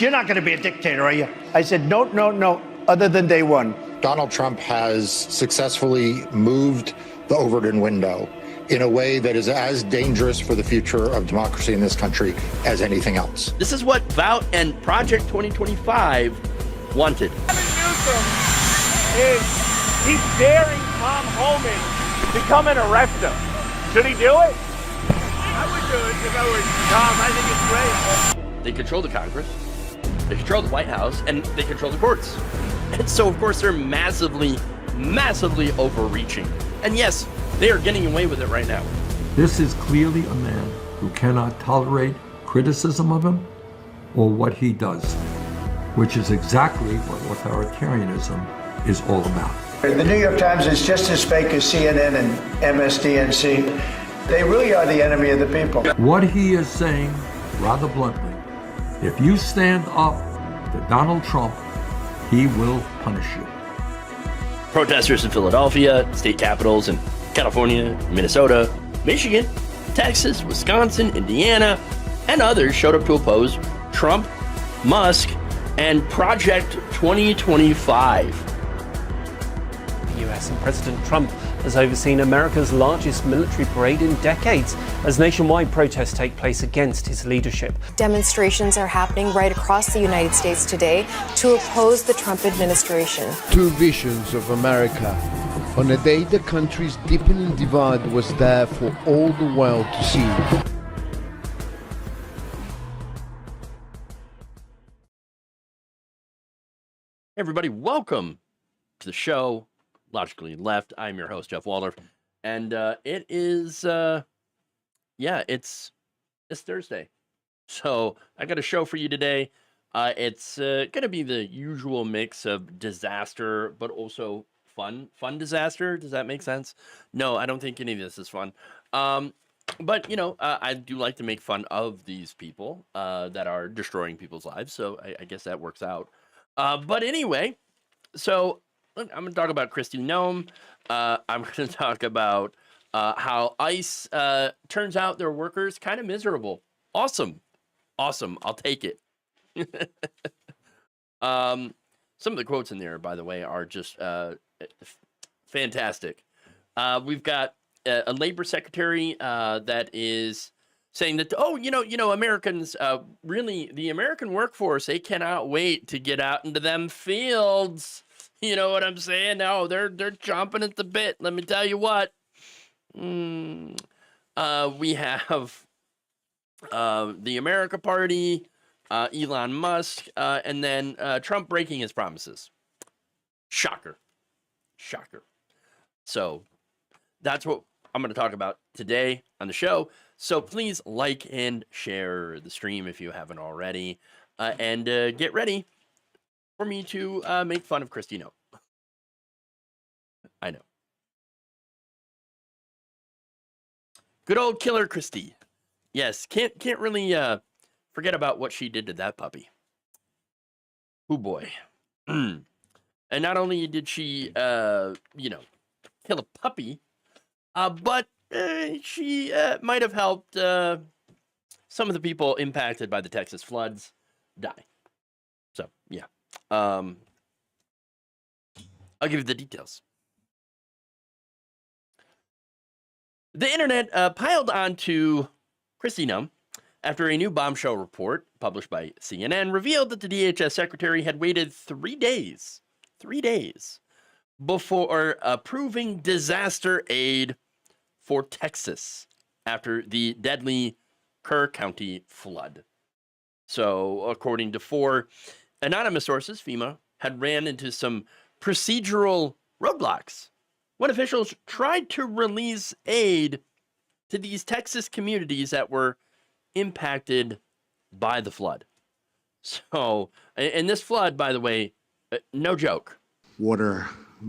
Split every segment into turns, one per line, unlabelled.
You're not going to be a dictator, are you? I said, no, no, no, other than day one.
Donald Trump has successfully moved the Overton window in a way that is as dangerous for the future of democracy in this country as anything else.
This is what Vout and Project 2025 wanted.
Newsom is he's daring Tom Homan to come and arrest him. Should he do it? I would do it if I were Tom. I think it's great.
They control the Congress, they control the White House, and they control the courts. And so, of course, they're massively overreaching. And yes, they are getting away with it right now.
This is clearly a man who cannot tolerate criticism of him or what he does, which is exactly what authoritarianism is all about.
The New York Times is just as fake as CNN and MSDNC. They really are the enemy of the people.
What he is saying, rather bluntly, if you stand up to Donald Trump, he will punish you.
Protesters in Philadelphia, state capitals in California, Minnesota, Michigan, Texas, Wisconsin, Indiana, and others showed up to oppose Trump, Musk, and Project 2025.
The US and President Trump has overseen America's largest military parade in decades as nationwide protests take place against his leadership.
Demonstrations are happening right across the United States today to oppose the Trump administration.
Two visions of America. On a day the country's deepening divide was there for all the world to see.
Hey everybody, welcome to the show, Logically Left. I'm your host, Jeff Waldorf, and it is, it's Thursday, so I got a show for you today. It's gonna be the usual mix of disaster, but also fun disaster. Does that make sense? No, I don't think any of this is fun. But you know, I do like to make fun of these people that are destroying people's lives, so I guess that works out. But anyway, so I'm going to talk about Kristi Noem. I'm going to talk about how ICE turns out their workers kind of miserable. Awesome. I'll take it. Some of the quotes in there, by the way, are just fantastic. We've got a labor secretary that is saying that, Americans, really, the American workforce, they cannot wait to get out into them fields. You know what I'm saying? No, they're chomping at the bit. Let me tell you what. We have the America Party, Elon Musk, and then Trump breaking his promises. Shocker. So that's what I'm going to talk about today on the show. So please like and share the stream if you haven't already, and get ready for me to make fun of Kristi Noem. I know. Good old killer Christi. Yes, can't really forget about what she did to that puppy. Oh boy. And not only did she kill a puppy, but she might have helped some of the people impacted by the Texas floods die. So, yeah. I'll give you the details. The internet piled onto Kristi Noem after a new bombshell report published by CNN revealed that the DHS secretary had waited 3 days before approving disaster aid for Texas after the deadly Kerr County flood. So, according to 4 anonymous sources, FEMA had ran into some procedural roadblocks when officials tried to release aid to these Texas communities that were impacted by the flood. So, and this flood, by the way, no joke.
Water,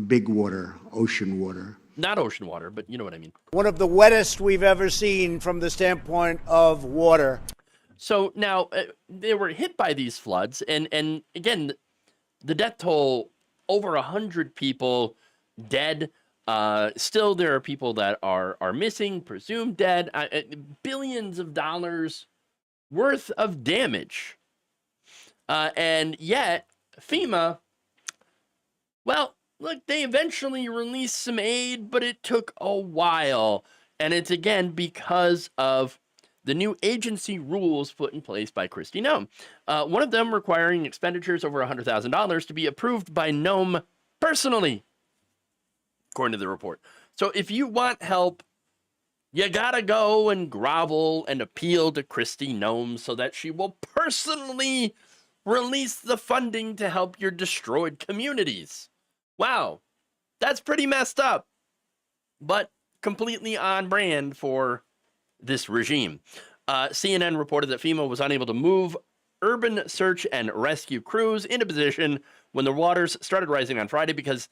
big water, ocean water.
Not ocean water, but you know what I mean.
One of the wettest we've ever seen from the standpoint of water.
So now they were hit by these floods, and again, the death toll, over 100 people dead. Still, there are people that are missing, presumed dead. Billions of dollars worth of damage. And yet, FEMA, well, look, they eventually released some aid, but it took a while. And it's, again, because of the new agency rules put in place by Kristi Noem. One of them requiring expenditures over $100,000 to be approved by Noem personally, according to the report. So if you want help, you gotta go and grovel and appeal to Kristi Noem so that she will personally release the funding to help your destroyed communities. Wow, that's pretty messed up, but completely on brand for this regime. CNN reported that FEMA was unable to move urban search and rescue crews into position when the waters started rising on Friday because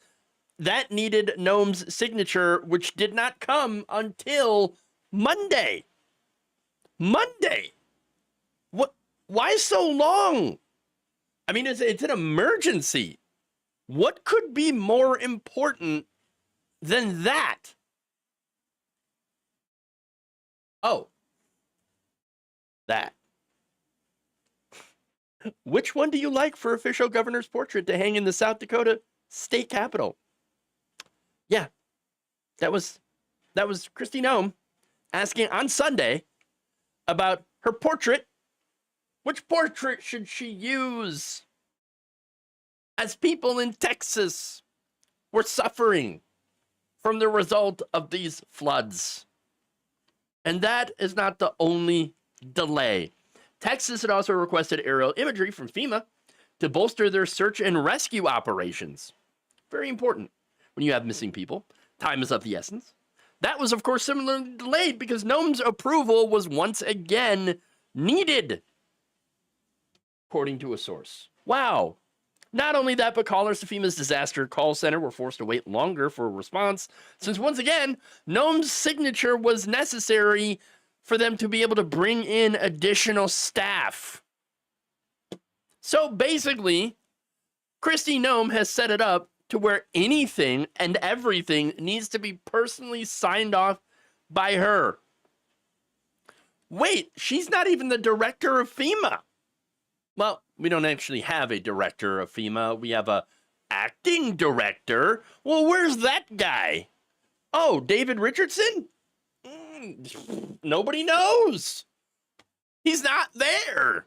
that needed Noem's signature, which did not come until Monday. Monday. What? Why so long? I mean, it's an emergency. What could be more important than that? Oh, that. Which one do you like for official governor's portrait to hang in the South Dakota state capitol? Yeah, that was Kristi Noem asking on Sunday about her portrait. Which portrait should she use? As people in Texas were suffering from the result of these floods. And that is not the only delay. Texas had also requested aerial imagery from FEMA to bolster their search and rescue operations. Very important when you have missing people. Time is of the essence. That was, of course, similarly delayed because Noem's approval was once again needed, according to a source. Wow. Not only that, but callers to FEMA's disaster call center were forced to wait longer for a response, since once again, Noem's signature was necessary for them to be able to bring in additional staff. So basically, Kristi Noem has set it up to where anything and everything needs to be personally signed off by her. Wait, she's not even the director of FEMA. Well, we don't actually have a director of FEMA. We have a acting director. Well, where's that guy? Oh, David Richardson? Nobody knows. He's not there.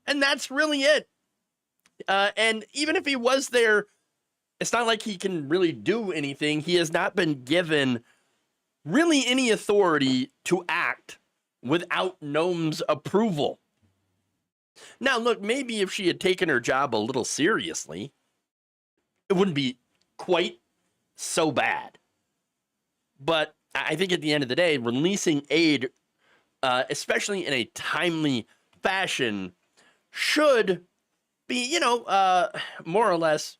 And that's really it. And even if he was there, it's not like he can really do anything. He has not been given really any authority to act without Noem's approval. Now, look, maybe if she had taken her job a little seriously, it wouldn't be quite so bad. But I think at the end of the day, releasing aid, especially in a timely fashion, should be, more or less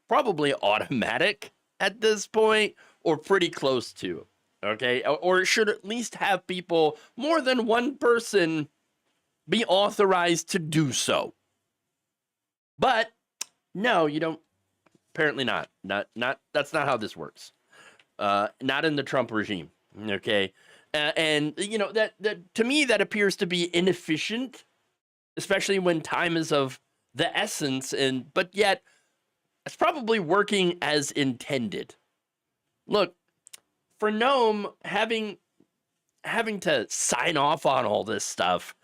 probably automatic at this point, or pretty close to, okay? Or it should at least have people, more than one person, be authorized to do so. But no, you don't. Apparently not. Not. That's not how this works. Not in the Trump regime. Okay, and that to me that appears to be inefficient, especially when time is of the essence. But yet, it's probably working as intended. Look, for Noem having to sign off on all this stuff.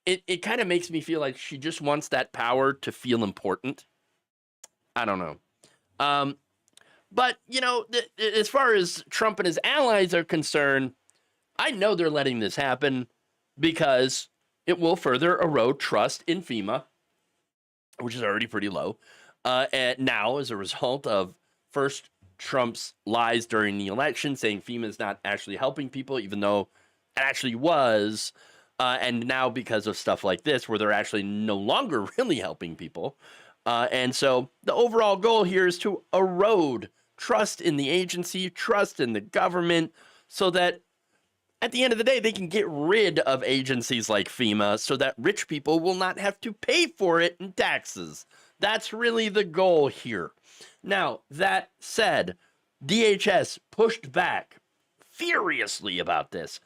It kind of makes me feel like she just wants that power to feel important. I don't know. But, as far as Trump and his allies are concerned, I know they're letting this happen because it will further erode trust in FEMA, which is already pretty low. And now, as a result of first Trump's lies during the election, saying FEMA is not actually helping people, even though it actually was. And now because of stuff like this, where they're actually no longer really helping people. And so the overall goal here is to erode trust in the agency, trust in the government, so that at the end of the day, they can get rid of agencies like FEMA so that rich people will not have to pay for it in taxes. That's really the goal here. Now, that said, DHS pushed back furiously about this,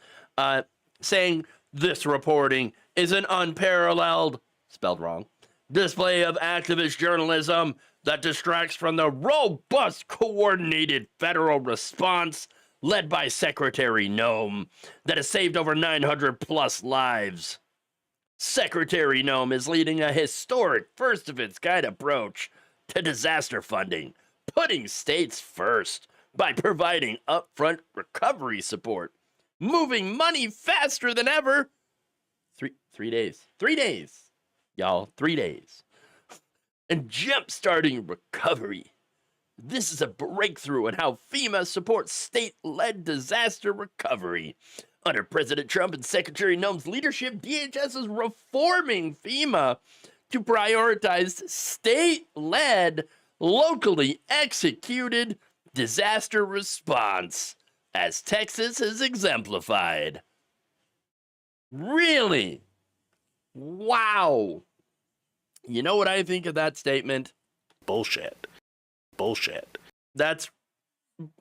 saying this reporting is an unparalleled, spelled wrong, display of activist journalism that distracts from the robust, coordinated federal response led by Secretary Noem that has saved over 900 plus lives. Secretary Noem is leading a historic, first of its kind approach to disaster funding, putting states first by providing upfront recovery support, moving money faster than ever. 3 days. 3 days. Y'all, 3 days. And jump-starting recovery. This is a breakthrough in how FEMA supports state-led disaster recovery. Under President Trump and Secretary Noem's leadership, DHS is reforming FEMA to prioritize state-led, locally executed disaster response, as Texas has exemplified. Really? Wow. You know what I think of that statement? Bullshit. Bullshit. That's,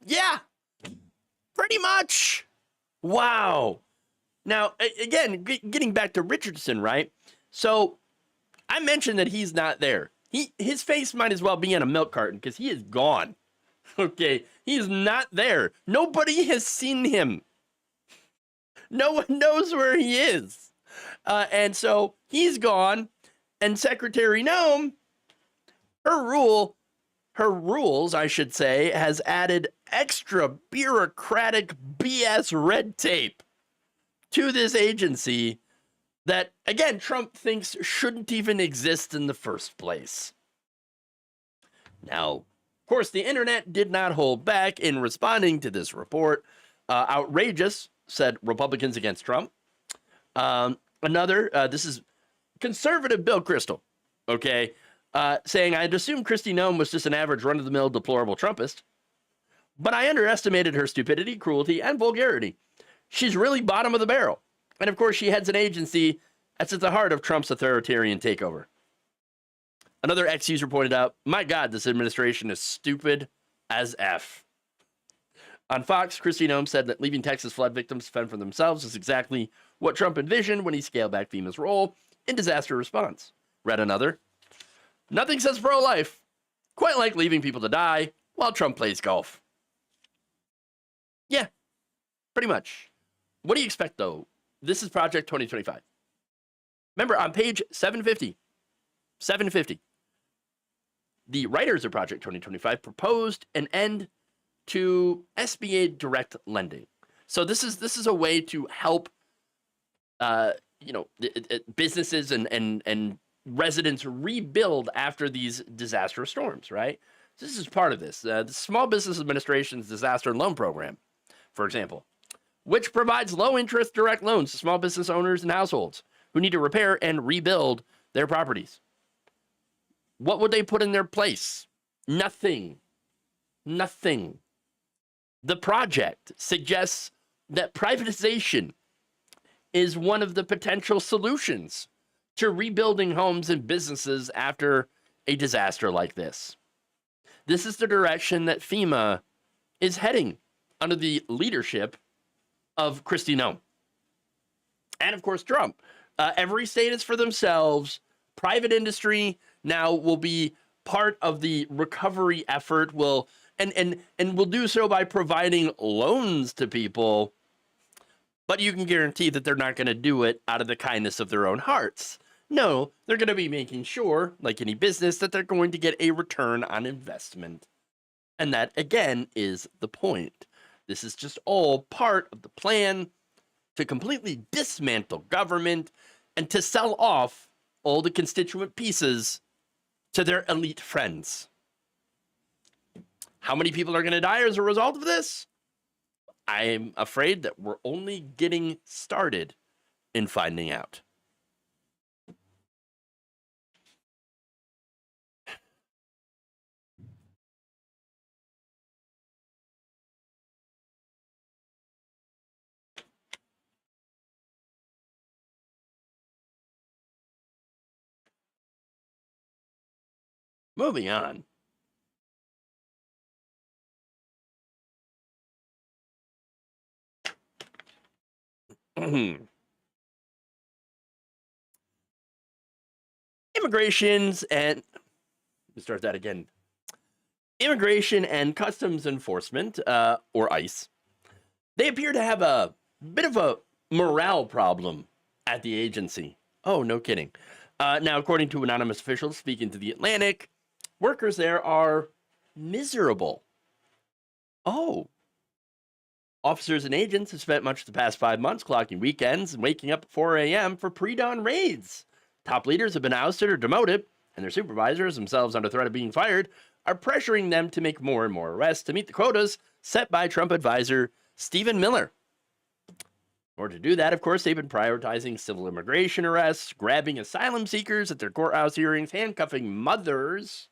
yeah, pretty much. Wow. Now, again, getting back to Richardson, right? So I mentioned that he's not there. His face might as well be in a milk carton because he is gone. Okay, he's not there. Nobody has seen him. No one knows where he is. And so he's gone. And Secretary Noem, her rules, I should say, has added extra bureaucratic BS red tape to this agency that, again, Trump thinks shouldn't even exist in the first place. Now, of course, the internet did not hold back in responding to this report. Outrageous, said Republicans against Trump. This is conservative Bill Kristol, okay, saying, I'd assume Kristi Noem was just an average run-of-the-mill deplorable Trumpist, but I underestimated her stupidity, cruelty, and vulgarity. She's really bottom of the barrel. And of course, she heads an agency that's at the heart of Trump's authoritarian takeover. Another ex-user pointed out, my God, this administration is stupid as F. On Fox, Kristi Noem said that leaving Texas flood victims to fend for themselves is exactly what Trump envisioned when he scaled back FEMA's role in disaster response. Read another. Nothing says pro-life quite like leaving people to die while Trump plays golf. Yeah, pretty much. What do you expect, though? This is Project 2025. Remember, on page 750, the writers of Project 2025 proposed an end to SBA direct lending. So this is a way to help businesses and residents rebuild after these disastrous storms, right? This is part of this. The Small Business Administration's Disaster Loan Program, for example, which provides low-interest direct loans to small business owners and households who need to repair and rebuild their properties. What would they put in their place? Nothing. Nothing. The project suggests that privatization is one of the potential solutions to rebuilding homes and businesses after a disaster like this. This is the direction that FEMA is heading under the leadership of Kristi Noem. And of course, Trump. Every state is for themselves. Private industry now will be part of the recovery effort, and will do so by providing loans to people, but you can guarantee that they're not going to do it out of the kindness of their own hearts. No, they're going to be making sure, like any business, that they're going to get a return on investment. And that, again, is the point. This is just all part of the plan to completely dismantle government and to sell off all the constituent pieces to their elite friends. How many people are going to die as a result of this? I'm afraid that we're only getting started in finding out. Moving on. Immigrations Immigration and Customs Enforcement, or ICE, they appear to have a bit of a morale problem at the agency. Oh, no kidding. Now, according to anonymous officials speaking to The Atlantic, workers there are miserable. Oh. Officers and agents have spent much of the past 5 months clocking weekends and waking up at 4 a.m. for pre-dawn raids. Top leaders have been ousted or demoted, and their supervisors, themselves under threat of being fired, are pressuring them to make more and more arrests to meet the quotas set by Trump advisor Stephen Miller. In order to do that, of course, they've been prioritizing civil immigration arrests, grabbing asylum seekers at their courthouse hearings, handcuffing mothers,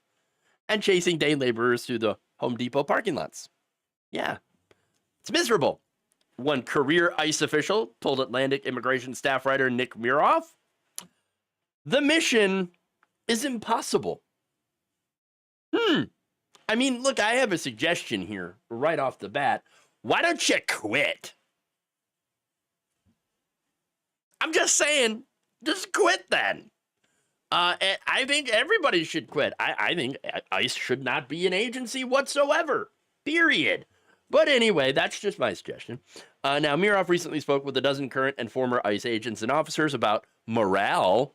and chasing day laborers through the Home Depot parking lots. Yeah, it's miserable. One career ICE official told Atlantic immigration staff writer Nick Miroff, the mission is impossible. I mean, look, I have a suggestion here right off the bat. Why don't you quit? I'm just saying, just quit then. I think everybody should quit. I think ICE should not be an agency whatsoever, period. But anyway, that's just my suggestion. Now, Miroff recently spoke with a dozen current and former ICE agents and officers about morale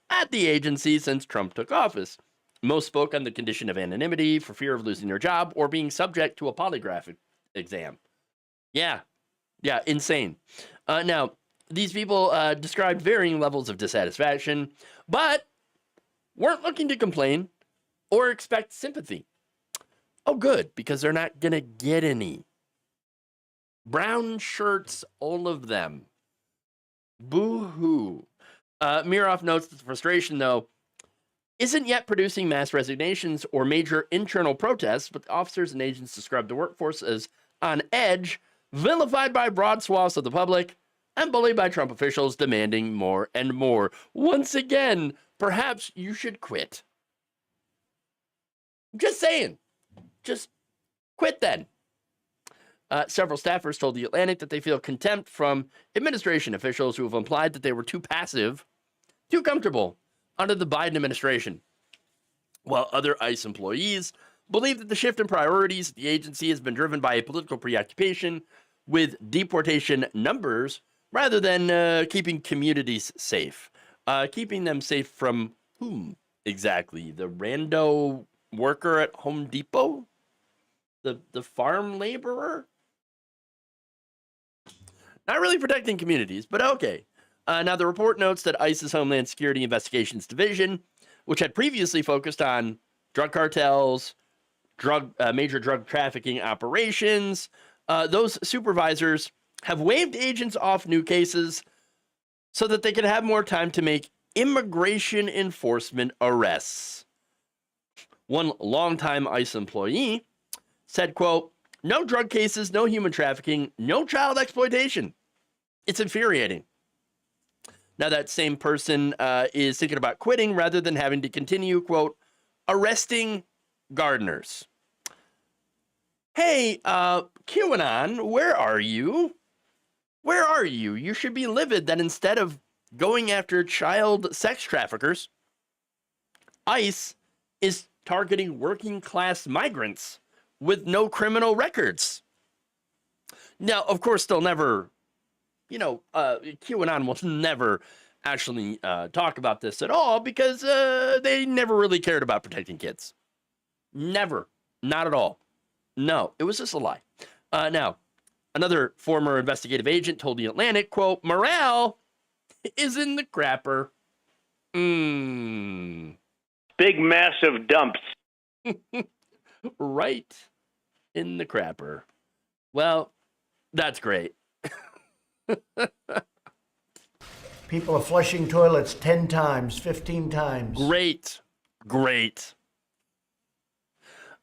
at the agency since Trump took office. Most spoke on the condition of anonymity for fear of losing their job or being subject to a polygraph exam. Yeah, insane. Now, these people described varying levels of dissatisfaction, but weren't looking to complain or expect sympathy. Oh, good, because they're not going to get any. Brown shirts, all of them. Boo-hoo. Miroff notes that the frustration, though, isn't yet producing mass resignations or major internal protests, but officers and agents describe the workforce as on edge, vilified by broad swaths of the public, and bullied by Trump officials demanding more and more. Once again, perhaps you should quit. Just saying. Just quit then. Several staffers told The Atlantic that they feel contempt from administration officials who have implied that they were too passive, too comfortable under the Biden administration, while other ICE employees believe that the shift in priorities at the agency has been driven by a political preoccupation with deportation numbers rather than keeping communities safe. Keeping them safe from whom exactly? The rando worker at Home Depot? The farm laborer? Not really protecting communities, but okay. Now, the report notes that ICE's Homeland Security Investigations Division, which had previously focused on drug cartels, major drug trafficking operations, those supervisors have waved agents off new cases so that they can have more time to make immigration enforcement arrests. One longtime ICE employee said, quote, no drug cases, no human trafficking, no child exploitation. It's infuriating. Now, that same person is thinking about quitting rather than having to continue, quote, arresting gardeners. Hey, QAnon, where are you? Where are you? You should be livid that instead of going after child sex traffickers, ICE is targeting working class migrants with no criminal records. Now, of course, they'll never, QAnon will never actually talk about this at all because they never really cared about protecting kids. Never. Not at all. No, it was just a lie. Now, another former investigative agent told The Atlantic, quote, morale is in the crapper.
Big, massive dumps.
Right in the crapper. Well, that's great.
People are flushing toilets 10 times, 15 times.
Great.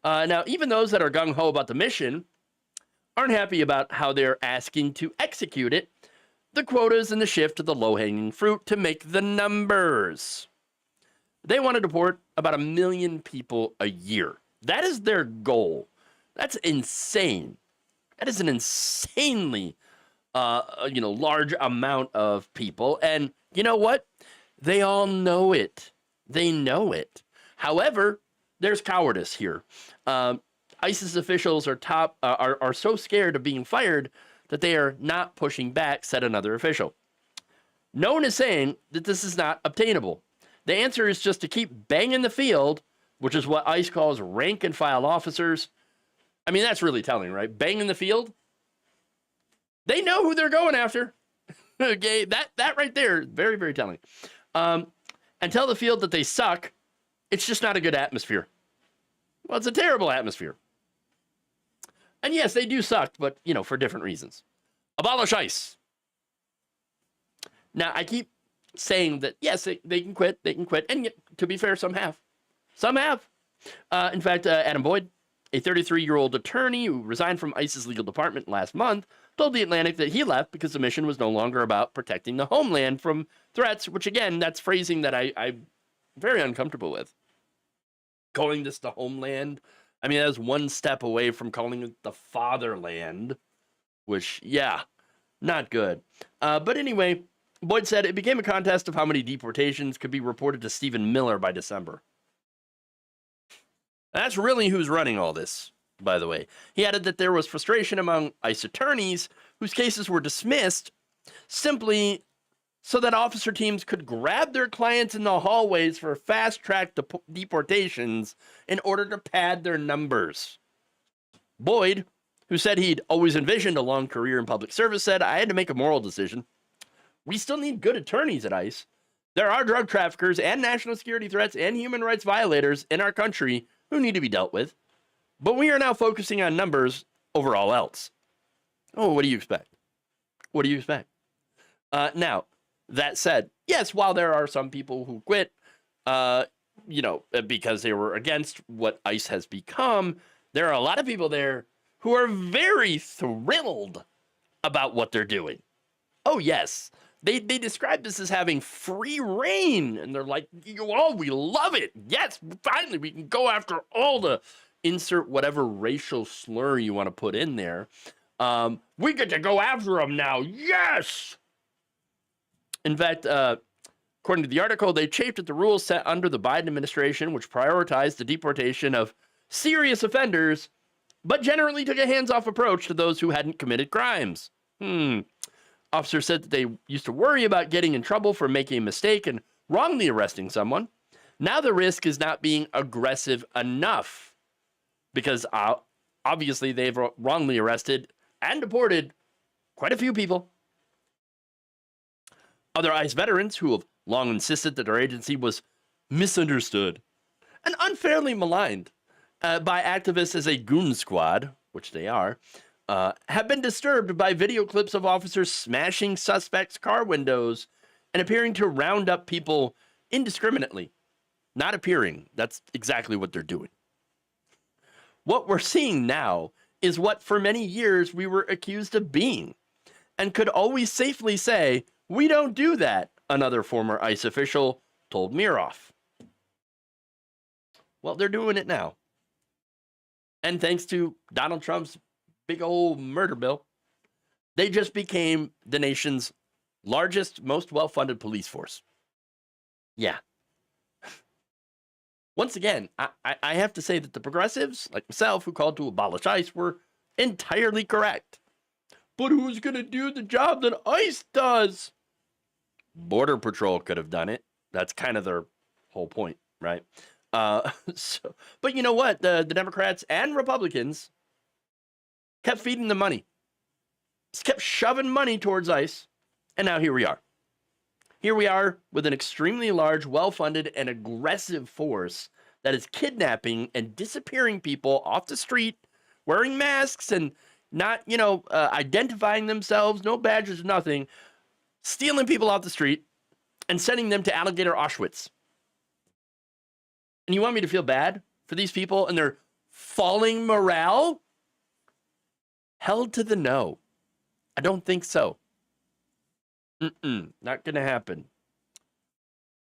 Now, even those that are gung-ho about the mission aren't happy about how they're asking to execute it, the quotas and the shift to the low-hanging fruit to make the numbers. They want to deport about 1 million people a year. That is their goal. That's insane. That is an insanely, large amount of people. And you know what? They all know it. They know it. However, there's cowardice here. ISIS officials are so scared of being fired that they are not pushing back, said another official. No one is saying that this is not obtainable. The answer is just to keep banging the field, which is what ICE calls rank and file officers. I mean, that's really telling, right? Banging the field. They know who they're going after. Okay, that right there, very, very telling. And tell the field that they suck. It's just not a good atmosphere. Well, it's a terrible atmosphere. And yes, they do suck, but, for different reasons. Abolish ICE. Now, I keep saying that, yes, they can quit. And yet, to be fair, some have. Some have. In fact, Adam Boyd, a 33-year-old attorney who resigned from ICE's legal department last month, told The Atlantic that he left because the mission was no longer about protecting the homeland from threats, which, again, that's phrasing that I'm very uncomfortable with. Calling this the homeland, I mean, that's one step away from calling it the fatherland, which, yeah, not good. But anyway, Boyd said it became a contest of how many deportations could be reported to Stephen Miller by December. That's really who's running all this, by the way. He added that there was frustration among ICE attorneys whose cases were dismissed simply so that officer teams could grab their clients in the hallways for fast-track deportations in order to pad their numbers. Boyd, who said he'd always envisioned a long career in public service, said, I had to make a moral decision. We still need good attorneys at ICE. There are drug traffickers and national security threats and human rights violators in our country who need to be dealt with. But we are now focusing on numbers over all else. Oh, what do you expect? What do you expect? Now, that said, yes, while there are some people who quit, because they were against what ICE has become, there are a lot of people there who are very thrilled about what they're doing. Oh, yes. They describe this as having free reign, and they're like, oh, we love it. Yes, finally, we can go after all the insert whatever racial slur you want to put in there. We get to go after them now. Yes! In fact, according to the article, they chafed at the rules set under the Biden administration, which prioritized the deportation of serious offenders, but generally took a hands-off approach to those who hadn't committed crimes. Officers said that they used to worry about getting in trouble for making a mistake and wrongly arresting someone. Now the risk is not being aggressive enough because obviously they've wrongly arrested and deported quite a few people. Other ICE veterans who have long insisted that their agency was misunderstood and unfairly maligned by activists as a goon squad, which they are, have been disturbed by video clips of officers smashing suspects' car windows and appearing to round up people indiscriminately. Not appearing. That's exactly what they're doing. What we're seeing now is what for many years we were accused of being and could always safely say, we don't do that, another former ICE official told Miroff. Well, they're doing it now. And thanks to Donald Trump's big old murder bill, they just became the nation's largest, most well-funded police force. Yeah. Once again, I have to say that the progressives, like myself, who called to abolish ICE, were entirely correct. But who's going to do the job that ICE does? Border Patrol could have done it. That's kind of their whole point, right? But you know what? The Democrats and Republicans kept feeding the money. Just kept shoving money towards ICE. And now here we are. Here we are with an extremely large, well-funded, and aggressive force that is kidnapping and disappearing people off the street, wearing masks and not, identifying themselves, no badges, nothing, stealing people off the street and sending them to alligator Auschwitz. And you want me to feel bad for these people and their falling morale? Hell to the no. I don't think so. Not going to happen.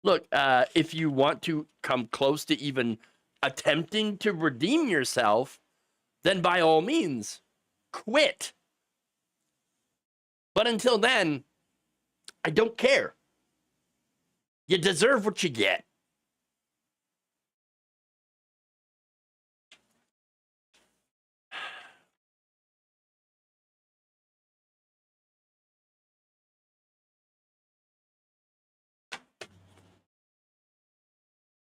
Look, if you want to come close to even attempting to redeem yourself, then by all means, quit. But until then, I don't care. You deserve what you get.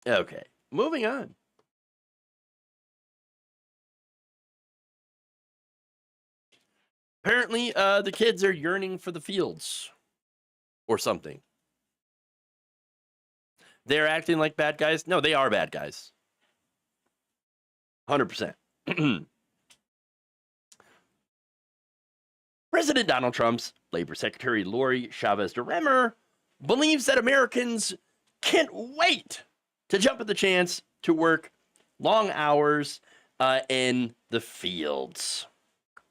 Okay, moving on. Apparently, the kids are yearning for the fields or something. They're acting like bad guys. No, they are bad guys. 100%. President Donald Trump's Labor Secretary Lori Chavez DeRemer believes that Americans can't wait to jump at the chance to work long hours in the fields.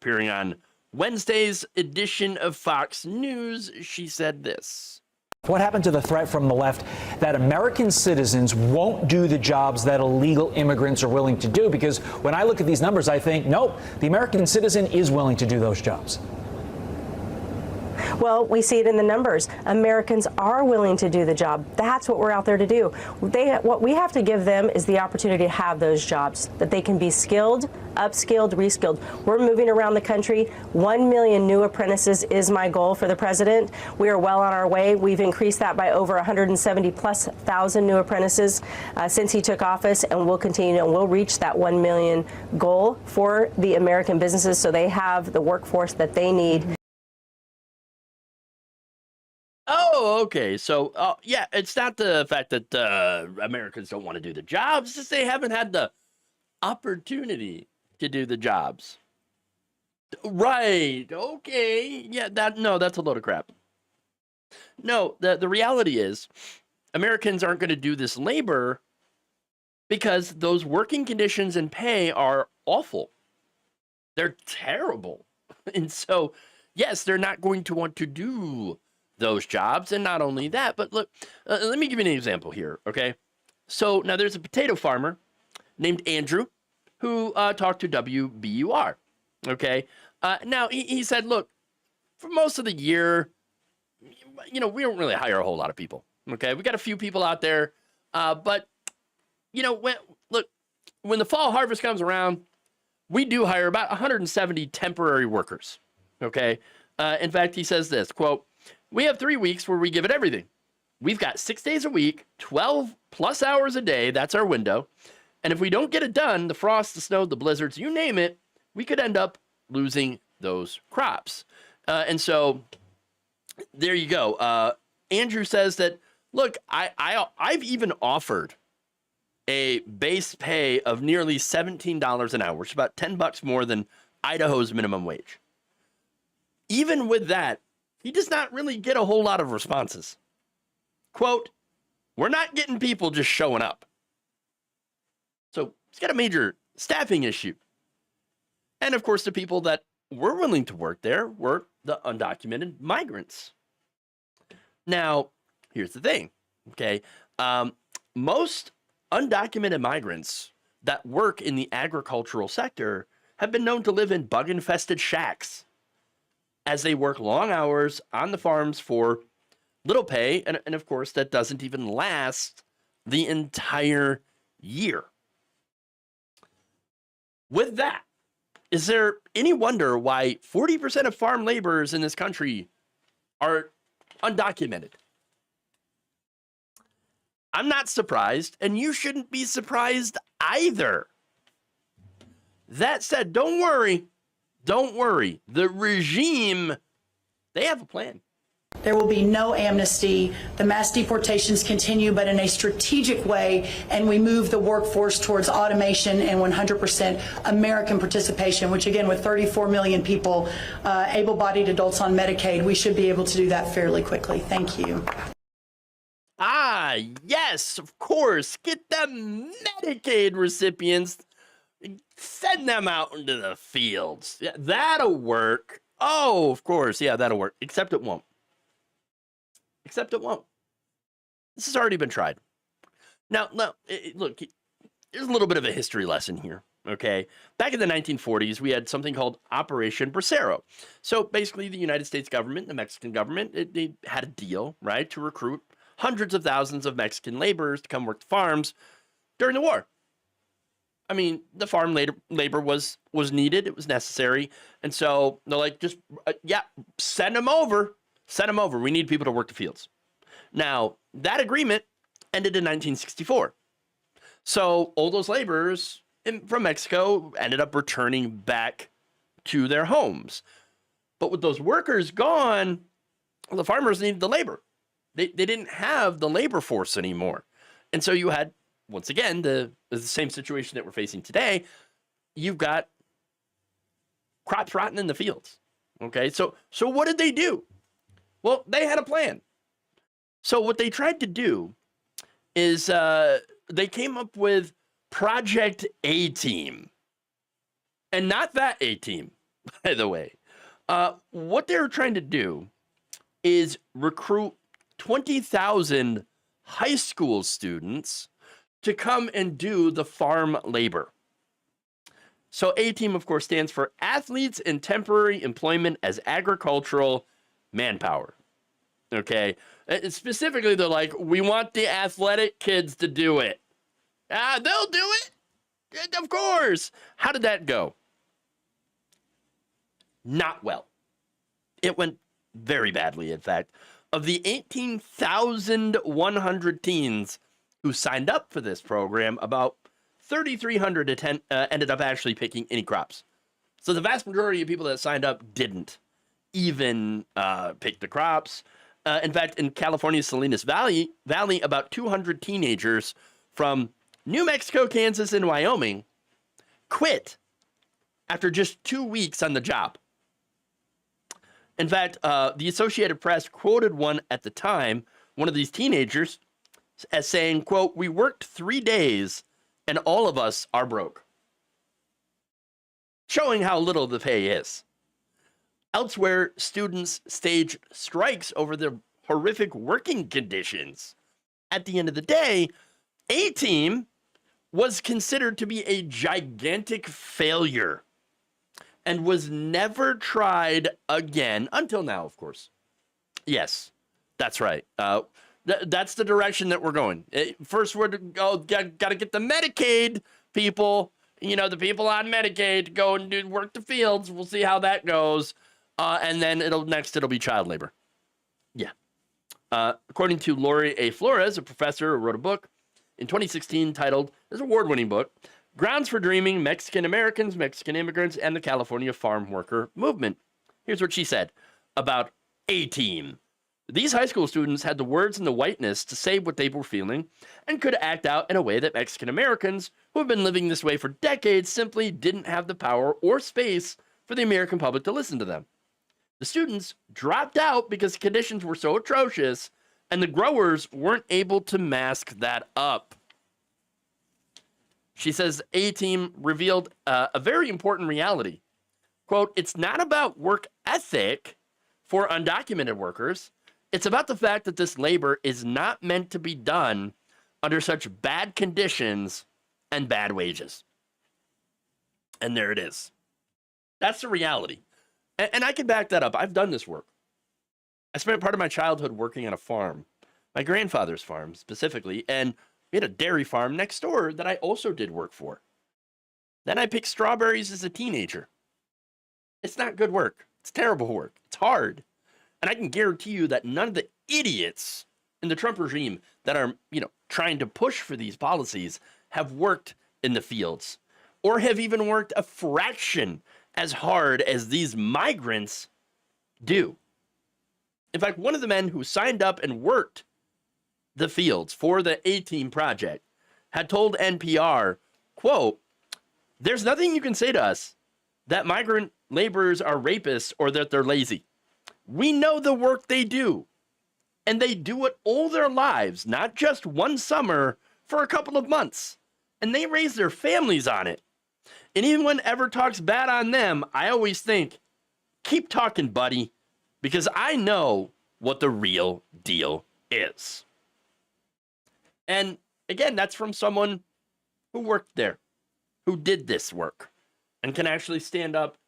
Appearing on Wednesday's edition of Fox News, she said this.
What happened to the threat from the left that American citizens won't do the jobs that illegal immigrants are willing to do? Because when I look at these numbers, I think, nope, the American citizen is willing to do those jobs.
Well, we see it in the numbers. Americans are willing to do the job. That's what we're out there to do. What we have to give them is the opportunity to have those jobs, that they can be skilled, upskilled, reskilled. We're moving around the country. 1 million new apprentices is my goal for the president. We are well on our way. We've increased that by over 170,000+ new apprentices since he took office, and we'll continue and we'll reach that 1 million goal for the American businesses so they have the workforce that they need.
Oh, okay. So, yeah, it's not the fact that Americans don't want to do the jobs. It's just they haven't had the opportunity to do the jobs. Right. Okay. Yeah, that's a load of crap. No, the reality is Americans aren't going to do this labor because those working conditions and pay are awful. They're terrible. And so, yes, they're not going to want to do those jobs. And not only that, but look, let me give you an example here, okay? So now there's a potato farmer named Andrew who talked to WBUR, okay? Now he said, look, for most of the year, we don't really hire a whole lot of people, okay? We got a few people out there, but, when the fall harvest comes around, we do hire about 170 temporary workers, okay? In fact, he says this, quote, "We have 3 weeks where we give it everything. We've got 6 days a week, 12+ hours a day. That's our window. And if we don't get it done, the frost, the snow, the blizzards, you name it, we could end up losing those crops." And so there you go. Andrew says that, look, I've even offered a base pay of nearly $17 an hour, which is about $10 more than Idaho's minimum wage. Even with that, he does not really get a whole lot of responses. Quote, "We're not getting people just showing up." So he's got a major staffing issue. And of course, the people that were willing to work there were the undocumented migrants. Now, here's the thing, okay? Most undocumented migrants that work in the agricultural sector have been known to live in bug-infested shacks as they work long hours on the farms for little pay, and of course, that doesn't even last the entire year. With that, is there any wonder why 40% of farm laborers in this country are undocumented? I'm not surprised, and you shouldn't be surprised either. That said, don't worry. Don't worry. The regime, they have a plan.
There will be no amnesty. The mass deportations continue, but in a strategic way, and we move the workforce towards automation and 100% American participation, which again, with 34 million people, able-bodied adults on Medicaid, we should be able to do that fairly quickly. Thank you.
Ah, yes, of course. Get the Medicaid recipients, send them out into the fields. Yeah, that'll work. Oh, of course. Yeah, that'll work. Except it won't. Except it won't. This has already been tried. Now, look, there's a little bit of a history lesson here, okay? Back in the 1940s, we had something called Operation Bracero. So basically, the United States government, the Mexican government, they had a deal, right, to recruit hundreds of thousands of Mexican laborers to come work the farms during the war. I mean, the farm labor was needed. It was necessary. And so they're like, just, send them over. Send them over. We need people to work the fields. Now, that agreement ended in 1964. So all those laborers from Mexico ended up returning back to their homes. But with those workers gone, the farmers needed the labor. They didn't have the labor force anymore. And so you had, once again, the same situation that we're facing today. You've got crops rotting in the fields. Okay, so what did they do? Well, they had a plan. So what they tried to do is they came up with Project A-Team. And not that A-Team, by the way. What they were trying to do is recruit 20,000 high school students to come and do the farm labor. So A-Team, of course, stands for Athletes in Temporary Employment as Agricultural Manpower. Okay? Specifically, they're like, we want the athletic kids to do it. They'll do it. Of course. How did that go? Not well. It went very badly, in fact. Of the 18,100 teens who signed up for this program, about 3,300 ended up actually picking any crops. So the vast majority of people that signed up didn't even pick the crops. In fact, in California's Salinas Valley, about 200 teenagers from New Mexico, Kansas, and Wyoming quit after just 2 weeks on the job. In fact, the Associated Press quoted one at the time, one of these teenagers, as saying, quote, "We worked 3 days and all of us are broke." Showing how little the pay is. Elsewhere, students staged strikes over their horrific working conditions. At the end of the day, A-Team was considered to be a gigantic failure and was never tried again until now, of course. Yes, that's right. That's the direction that we're going. First, we're got to get the Medicaid people, the people on Medicaid to go and work the fields. We'll see how that goes. And then it'll be child labor. Yeah. According to Lori A. Flores, a professor who wrote a book in 2016 titled, this award-winning book, Grounds for Dreaming, Mexican Americans, Mexican Immigrants, and the California Farm Worker Movement. Here's what she said about A-Team. These high school students had the words and the whiteness to say what they were feeling and could act out in a way that Mexican Americans, who have been living this way for decades, simply didn't have the power or space for the American public to listen to them. The students dropped out because conditions were so atrocious and the growers weren't able to mask that up. She says A-Team revealed a very important reality. Quote, "It's not about work ethic for undocumented workers. It's about the fact that this labor is not meant to be done under such bad conditions and bad wages." And there it is. That's the reality. And I can back that up. I've done this work. I spent part of my childhood working on a farm, my grandfather's farm specifically, and we had a dairy farm next door that I also did work for. Then I picked strawberries as a teenager. It's not good work. It's terrible work. It's hard. And I can guarantee you that none of the idiots in the Trump regime that are, trying to push for these policies have worked in the fields or have even worked a fraction as hard as these migrants do. In fact, one of the men who signed up and worked the fields for the A-Team project had told NPR, quote, "There's nothing you can say to us that migrant laborers are rapists or that they're lazy. We know the work they do, and they do it all their lives, not just one summer for a couple of months, and they raise their families on it. And anyone ever talks bad on them, I always think, keep talking, buddy, because I know what the real deal is." And again, that's from someone who worked there, who did this work, and can actually stand up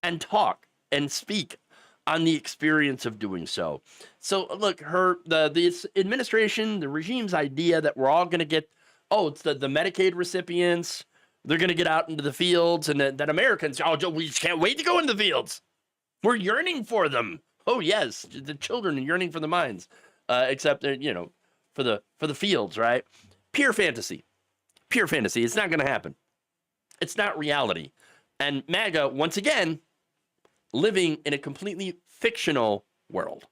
and talk and speak on the experience of doing so. So look, the administration, the regime's idea that we're all going to get, it's the Medicaid recipients, they're going to get out into the fields, and that Americans, we just can't wait to go into the fields. We're yearning for them. Oh yes, the children are yearning for the mines, except for the fields, right? Pure fantasy. pure fantasy. It's not going to happen. It's not reality. And MAGA, once again, living in a completely fictional world.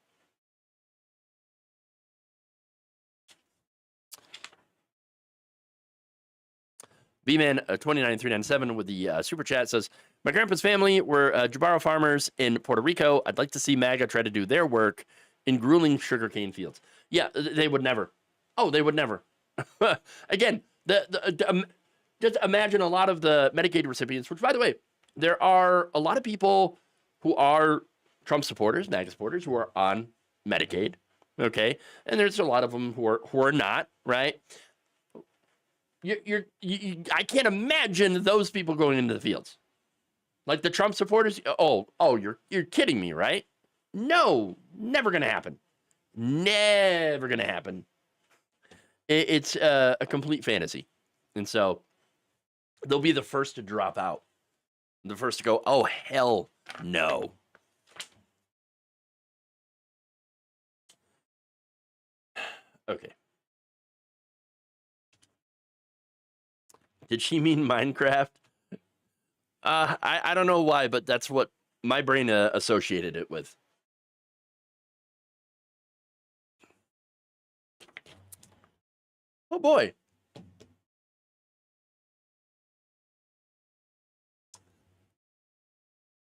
B-Man 29397 with the super chat says, my grandpa's family were Jabaro farmers in Puerto Rico. I'd like to see MAGA try to do their work in grueling sugarcane fields. Yeah, they would never. Oh, they would never. Again, just imagine a lot of the Medicaid recipients, which, by the way, there are a lot of people who are Trump supporters, MAGA supporters, who are on Medicaid, okay? And there's a lot of them who are not, right? I can't imagine those people going into the fields. Like the Trump supporters, you're kidding me, right? No, never going to happen. Never going to happen. It's a complete fantasy. And so they'll be the first to drop out. The first to go, oh, hell no. Okay. Did she mean Minecraft? I don't know why, but that's what my brain associated it with. Oh boy.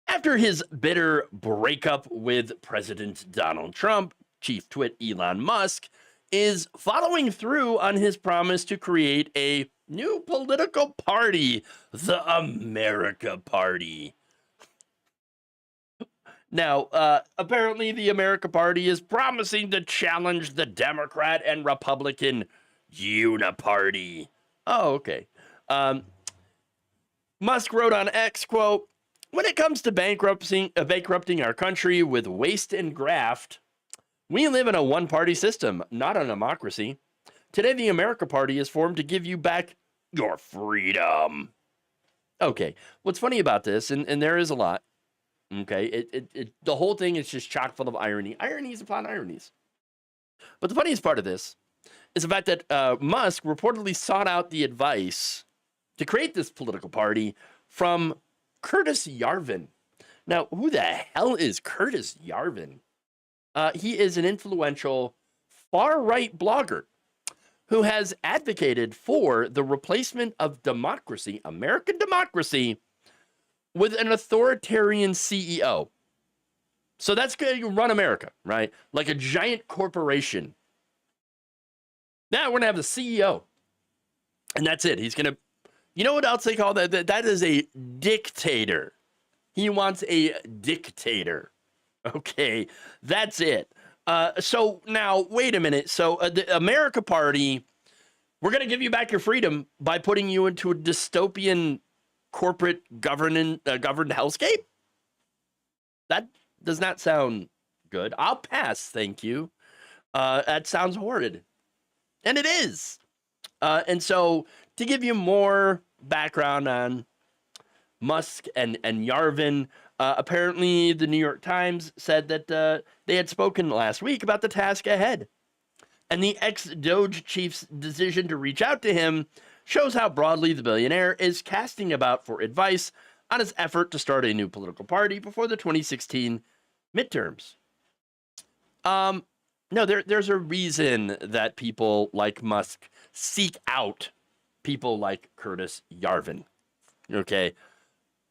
After his bitter breakup with President Donald Trump, Chief Twit Elon Musk is following through on his promise to create a new political party, the America Party. Now, apparently the America Party is promising to challenge the Democrat and Republican Uniparty. Oh, okay. Musk wrote on X, quote, when it comes to bankrupting our country with waste and graft, we live in a one-party system, not a democracy. Today, the America Party is formed to give you back your freedom. Okay, what's funny about this, and there is a lot, okay, the whole thing is just chock full of irony. Ironies upon ironies. But the funniest part of this is the fact that Musk reportedly sought out the advice to create this political party from Curtis Yarvin. Now, who the hell is Curtis Yarvin? He is an influential far-right blogger who has advocated for the replacement of democracy, American democracy, with an authoritarian CEO. So that's going to run America, right? Like a giant corporation. Now we're going to have the CEO. And that's it. He's going to, you know what else they call that? That is a dictator. He wants a dictator. Okay, that's it. So now, wait a minute. So the America Party, we're going to give you back your freedom by putting you into a dystopian corporate governed hellscape? That does not sound good. I'll pass, thank you. That sounds horrid. And it is. And so, to give you more background on Musk and Yarvin, apparently the New York Times said that they had spoken last week about the task ahead. And the ex-Doge chief's decision to reach out to him shows how broadly the billionaire is casting about for advice on his effort to start a new political party before the 2016 midterms. No, there's a reason that people like Musk seek out people like Curtis Yarvin. Okay?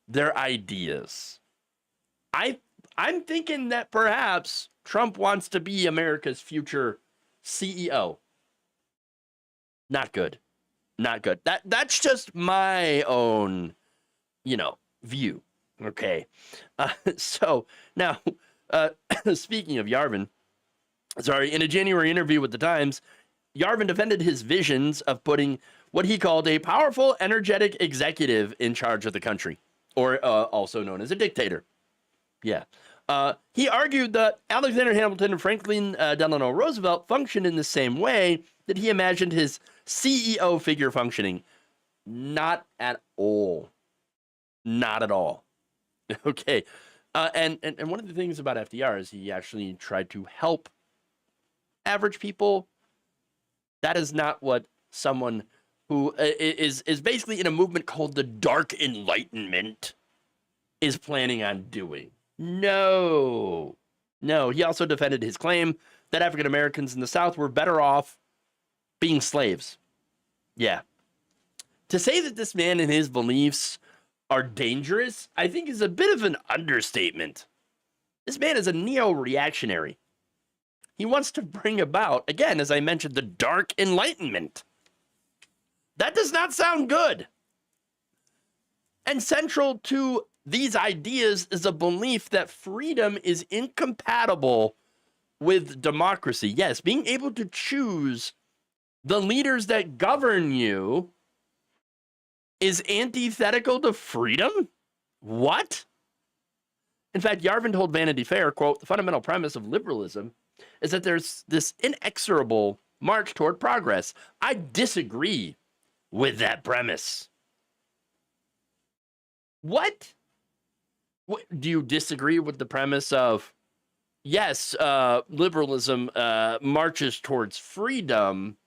Their ideas. I'm thinking that perhaps Trump wants to be America's future CEO. Not good. Not good. That's just my own, view. Okay. So now, speaking of Yarvin, in a January interview with the Times, Yarvin defended his visions of putting what he called a powerful, energetic executive in charge of the country, or also known as a dictator. Yeah. He argued that Alexander Hamilton and Franklin Delano Roosevelt functioned in the same way that he imagined his CEO figure functioning. Not at all. Not at all. Okay. And one of the things about FDR is he actually tried to help average people. That is not what someone who is basically in a movement called the Dark Enlightenment, is planning on doing. No. He also defended his claim that African Americans in the South were better off being slaves. Yeah. To say that this man and his beliefs are dangerous, I think is a bit of an understatement. This man is a neo-reactionary. He wants to bring about, again, as I mentioned, the Dark Enlightenment. That does not sound good. And central to these ideas is a belief that freedom is incompatible with democracy. Yes, being able to choose the leaders that govern you is antithetical to freedom? What? In fact, Yarvin told Vanity Fair, quote, the fundamental premise of liberalism is that there's this inexorable march toward progress. I disagree with that premise. What? Do you disagree with the premise of, yes, liberalism marches towards freedom,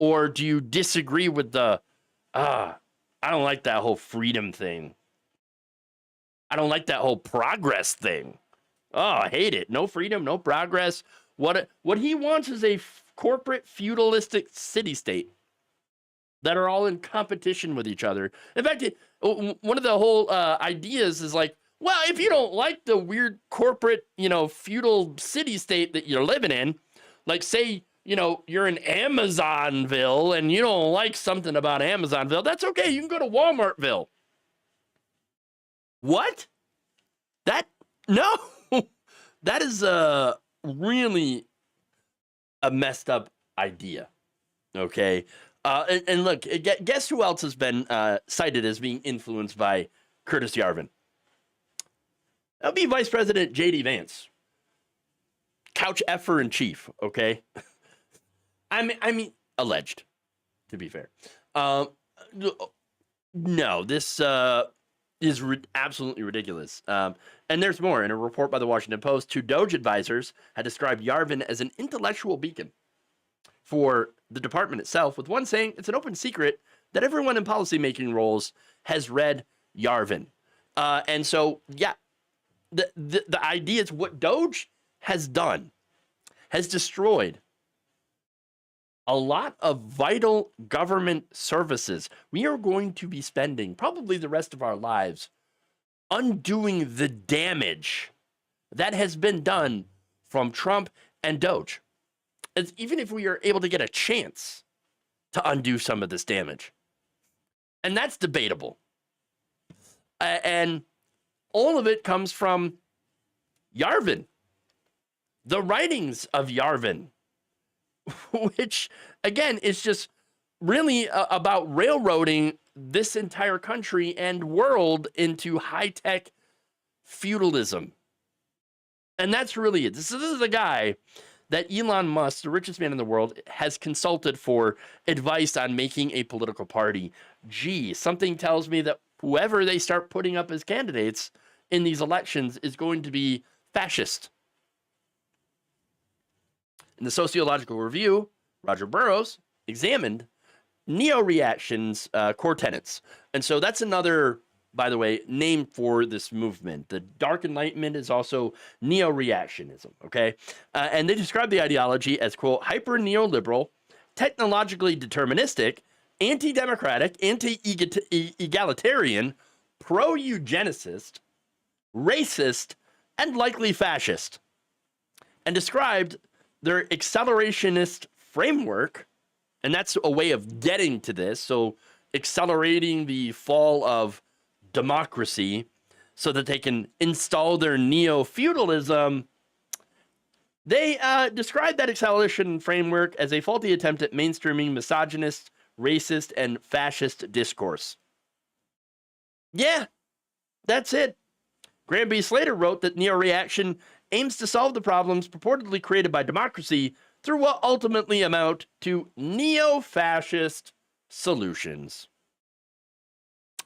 or do you disagree with the, I don't like that whole freedom thing. I don't like that whole progress thing. Oh, I hate it. No freedom, no progress. What he wants is a corporate feudalistic city-state that are all in competition with each other. In fact, one of the whole ideas is like, well, if you don't like the weird corporate, feudal city-state that you're living in, like say, you're in Amazonville and you don't like something about Amazonville, that's okay. You can go to Walmartville. What? No. That is really a messed up idea. Okay. And look, guess who else has been cited as being influenced by Curtis Yarvin? That would be Vice President J.D. Vance. Couch effer in chief, okay? I mean, alleged, to be fair. No, this is absolutely ridiculous. And there's more. In a report by the Washington Post, 2 Doge advisors had described Yarvin as an intellectual beacon for the department itself, with one saying it's an open secret that everyone in policymaking roles has read Yarvin. And so, yeah, the idea is what Doge has done has destroyed a lot of vital government services. We are going to be spending probably the rest of our lives undoing the damage that has been done from Trump and Doge. Even if we are able to get a chance to undo some of this damage. And that's debatable. And all of it comes from Yarvin. The writings of Yarvin, which, again, is just really about railroading this entire country and world into high-tech feudalism. And that's really it. This is a guy that Elon Musk, the richest man in the world, has consulted for advice on making a political party. Gee, something tells me that whoever they start putting up as candidates in these elections is going to be fascist. In the Sociological Review, Roger Burroughs examined neo-reaction's core tenets. And so that's another, by the way, name for this movement. The Dark Enlightenment is also neo-reactionism, okay? And they describe the ideology as, quote, hyper-neoliberal, technologically deterministic, anti-democratic, anti-egalitarian, pro-eugenicist, racist, and likely fascist. And described their accelerationist framework, and that's a way of getting to this, so accelerating the fall of democracy so that they can install their neo-feudalism. They describe that acceleration framework as a faulty attempt at mainstreaming misogynist, racist, and fascist discourse. Yeah, that's it. Graham B. Slater wrote that neo-reaction aims to solve the problems purportedly created by democracy through what ultimately amount to neo-fascist solutions.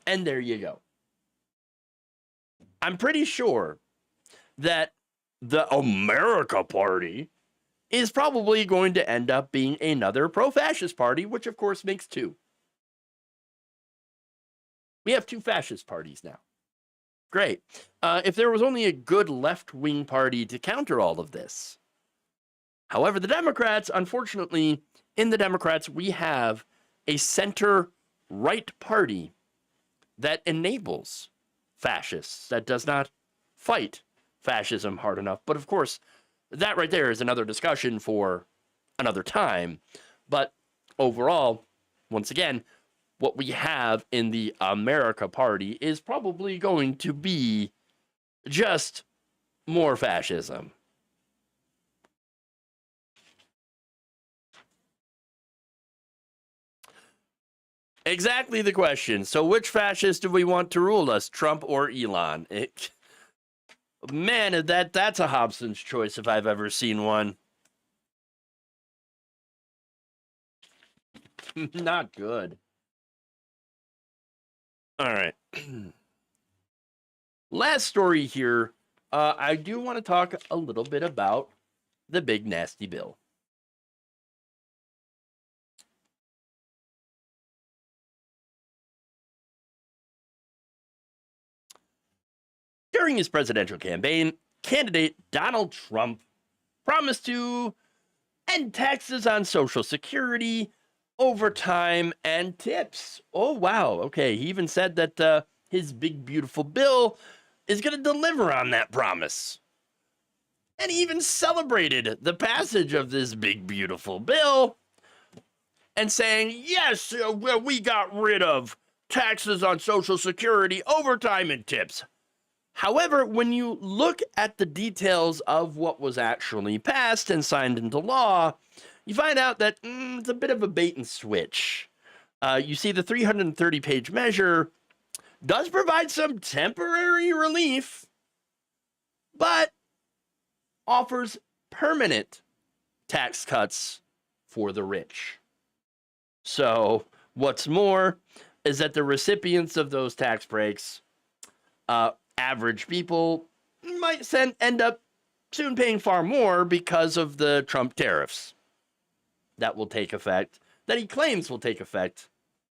And there you go. I'm pretty sure that the America Party is probably going to end up being another pro-fascist party, which of course makes 2. We have two fascist parties now. Great. If there was only a good left-wing party to counter all of this. However, the Democrats, unfortunately, in the Democrats, we have a center-right party that enables fascists, that does not fight fascism hard enough. But of course, that right there is another discussion for another time. But overall, once again, what we have in the America Party is probably going to be just more fascism. Exactly the question. So which fascist do we want to rule us, Trump or Elon? Man, that's a Hobson's choice if I've ever seen one. Not good. All right. Last story here. I do want to talk a little bit about the big nasty bill. During his presidential campaign, candidate Donald Trump promised to end taxes on Social Security, overtime, and tips. Oh, wow. Okay. He even said that his big, beautiful bill is going to deliver on that promise. And he even celebrated the passage of this big, beautiful bill and saying, yes, we got rid of taxes on Social Security, overtime, and tips. However, when you look at the details of what was actually passed and signed into law, you find out that it's a bit of a bait and switch. You see, the 330-page measure does provide some temporary relief, but offers permanent tax cuts for the rich. So, what's more is that the recipients of those tax breaks, average people, might end up soon paying far more because of the Trump tariffs that will take effect, that he claims will take effect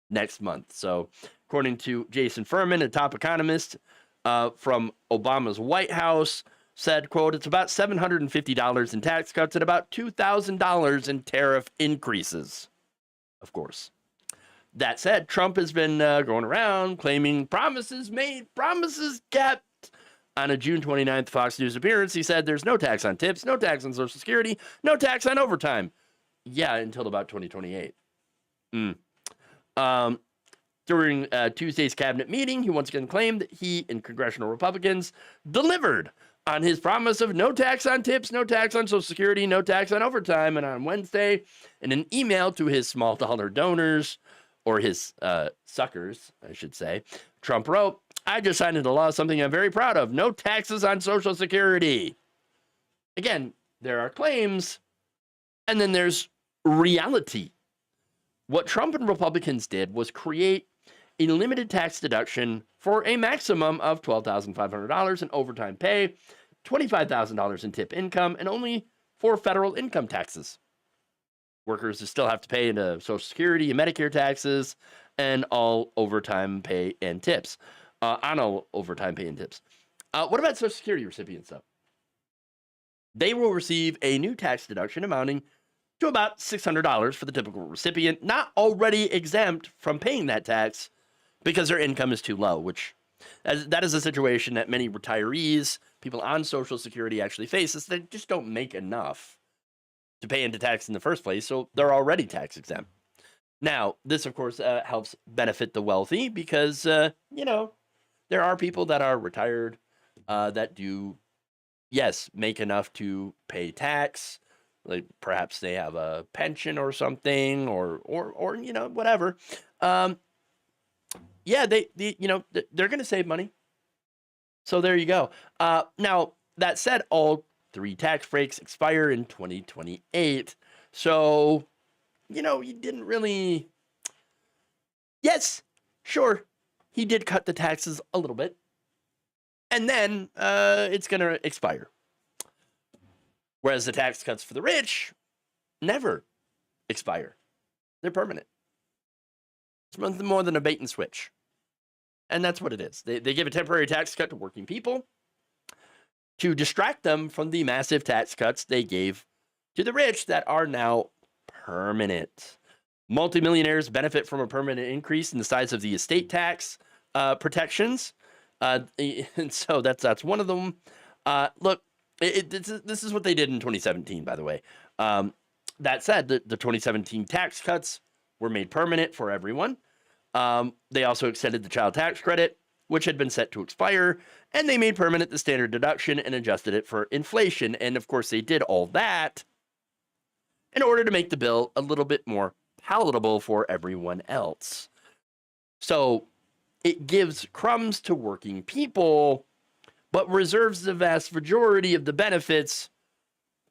next month. So, according to Jason Furman, a top economist from Obama's White House, said, quote, it's about $750 in tax cuts and about $2,000 in tariff increases. Of course. That said, Trump has been going around claiming promises made, promises kept. On a June 29th Fox News appearance, he said there's no tax on tips, no tax on Social Security, no tax on overtime. Yeah, until about 2028. During Tuesday's cabinet meeting, he once again claimed that he and congressional Republicans delivered on his promise of no tax on tips, no tax on Social Security, no tax on overtime. And on Wednesday, in an email to his small dollar donors, or his suckers, I should say, Trump wrote, I just signed into law something I'm very proud of. No taxes on Social Security. Again, there are claims, and then there's reality. What Trump and Republicans did was create a limited tax deduction for a maximum of $12,500 in overtime pay, $25,000 in tip income, and only for federal income taxes. Workers still have to pay into Social Security and Medicare taxes and all overtime pay and tips. On all overtime pay and tips. What about Social Security recipients, though? They will receive a new tax deduction amounting to about $600 for the typical recipient, not already exempt from paying that tax because their income is too low, which that is a situation that many retirees, people on Social Security actually face, is they just don't make enough to pay into tax in the first place, so they're already tax exempt. Now, this, of course, helps benefit the wealthy because, there are people that are retired that do, yes, make enough to pay tax. Like perhaps they have a pension or something, or whatever. They're going to save money. So there you go. Now, that said, all 3 tax breaks expire in 2028. So, he didn't really... Yes, sure, he did cut the taxes a little bit. And then it's going to expire. Whereas the tax cuts for the rich never expire. They're permanent. It's more than a bait and switch. And that's what it is. They give a temporary tax cut to working people to distract them from the massive tax cuts they gave to the rich that are now permanent. Multimillionaires benefit from a permanent increase in the size of the estate tax protections. And so that's one of them. Look, this is what they did in 2017, by the way. That said, the 2017 tax cuts were made permanent for everyone. They also extended the child tax credit, which had been set to expire, and they made permanent the standard deduction and adjusted it for inflation. And of course, they did all that in order to make the bill a little bit more palatable for everyone else. So it gives crumbs to working people, but reserves the vast majority of the benefits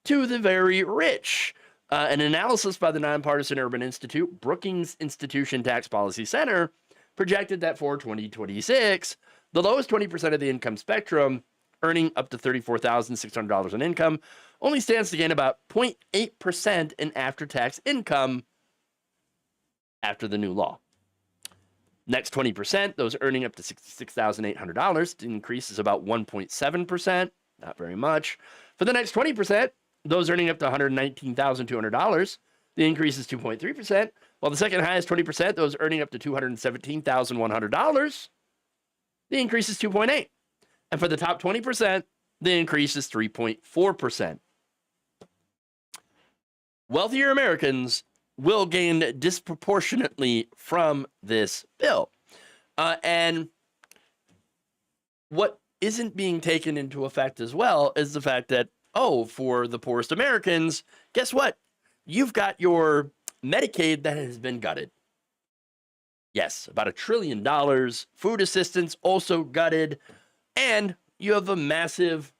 to the very rich. An analysis by the nonpartisan Urban Institute, Brookings Institution Tax Policy Center, projected that for 2026, the lowest 20% of the income spectrum, earning up to $34,600 in income, only stands to gain about 0.8% in after-tax income after the new law. Next 20%, those earning up to $66,800, the increase is about 1.7%, not very much. For the next 20%, those earning up to $119,200, the increase is 2.3%, while the second highest 20%, those earning up to $217,100, the increase is 2.8%. And for the top 20%, the increase is 3.4%. Wealthier Americans will gain disproportionately from this bill. And what isn't being taken into effect as well is the fact that, for the poorest Americans, guess what? You've got your Medicaid that has been gutted. Yes, about $1 trillion. Food assistance also gutted. And you have a massive,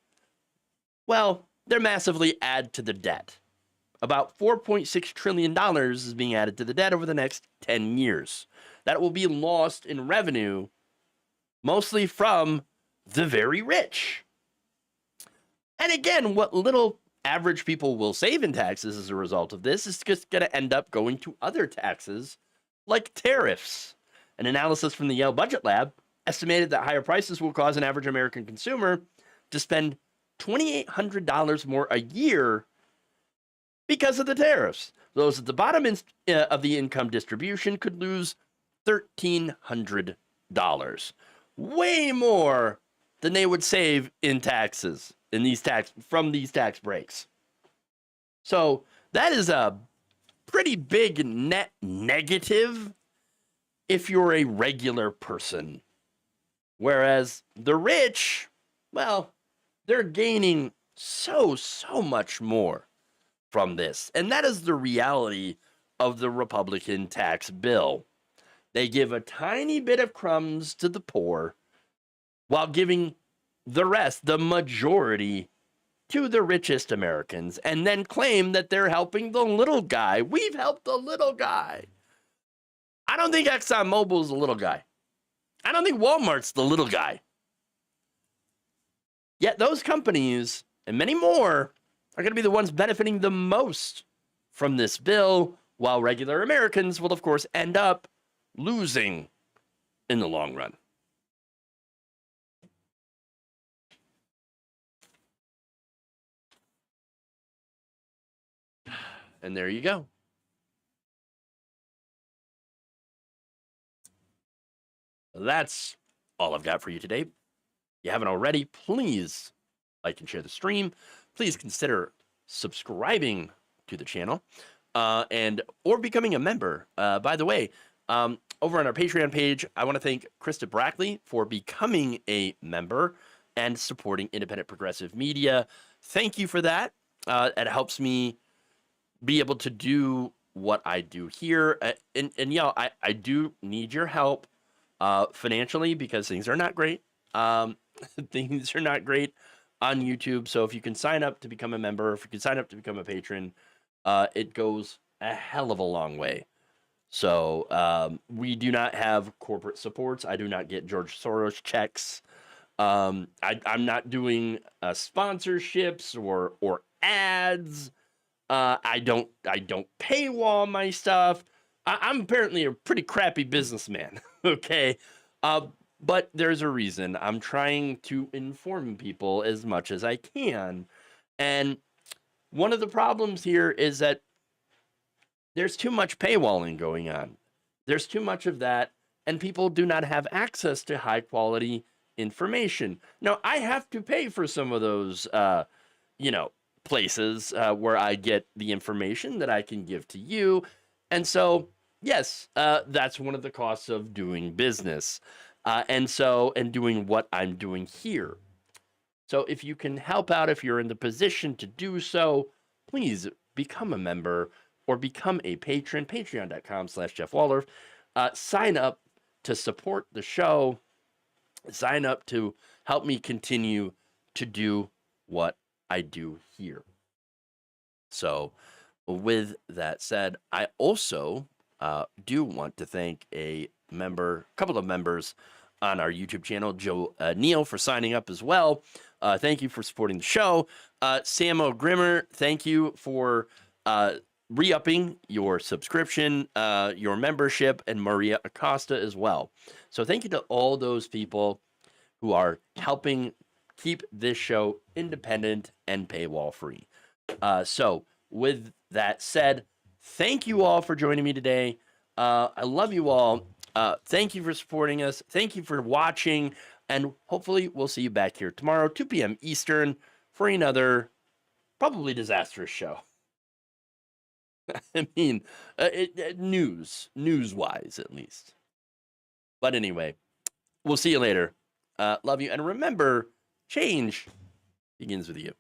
they're massively add to the debt. About $4.6 trillion is being added to the debt over the next 10 years. That will be lost in revenue, mostly from the very rich. And again, what little average people will save in taxes as a result of this is just going to end up going to other taxes like tariffs. An analysis from the Yale Budget Lab estimated that higher prices will cause an average American consumer to spend $2,800 more a year because of the tariffs. Those at the bottom of the income distribution could lose $1,300. Way more than they would save in taxes from these tax breaks. So that is a pretty big net negative if you're a regular person. Whereas the rich, they're gaining so much more from this. And that is the reality of the Republican tax bill. They give a tiny bit of crumbs to the poor while giving the rest, the majority, to the richest Americans, and then claim that they're helping the little guy. We've helped the little guy. I don't think ExxonMobil's the little guy. I don't think Walmart's the little guy. Yet those companies, and many more, are going to be the ones benefiting the most from this bill, while regular Americans will, of course, end up losing in the long run. And there you go. That's all I've got for you today. If you haven't already, please like and share the stream. Please consider subscribing to the channel or becoming a member. By the way, over on our Patreon page, I want to thank Krista Brackley for becoming a member and supporting independent progressive media. Thank you for that. It helps me be able to do what I do here. And I do need your help financially, because things are not great. Things are not great on YouTube. So if you can sign up to become a member, if you can sign up to become a patron, it goes a hell of a long way. So we do not have corporate supports. I do not get George Soros checks. I'm not doing sponsorships or ads. I don't paywall my stuff. I'm apparently a pretty crappy businessman. Okay. But there's a reason. I'm trying to inform people as much as I can. And one of the problems here is that there's too much paywalling going on. There's too much of that, and people do not have access to high quality information. Now, I have to pay for some of those, places where I get the information that I can give to you. And so, yes, that's one of the costs of doing business. And doing what I'm doing here. So if you can help out, if you're in the position to do so, please become a member or become a patron, patreon.com/jeffwaldorf. Sign up to support the show. Sign up to help me continue to do what I do here. So with that said, I also do want to thank a couple of members on our YouTube channel, Joe Neal, for signing up as well. Thank you for supporting the show. Samo Grimmer, thank you for re-upping your subscription, your membership, and Maria Acosta as well. So thank you to all those people who are helping keep this show independent and paywall free. So with that said, thank you all for joining me today. I love you all. Thank you for supporting us. Thank you for watching. And hopefully we'll see you back here tomorrow, 2 p.m. Eastern, for another probably disastrous show. I mean, news-wise at least. But anyway, we'll see you later. Love you. And remember, change begins with you.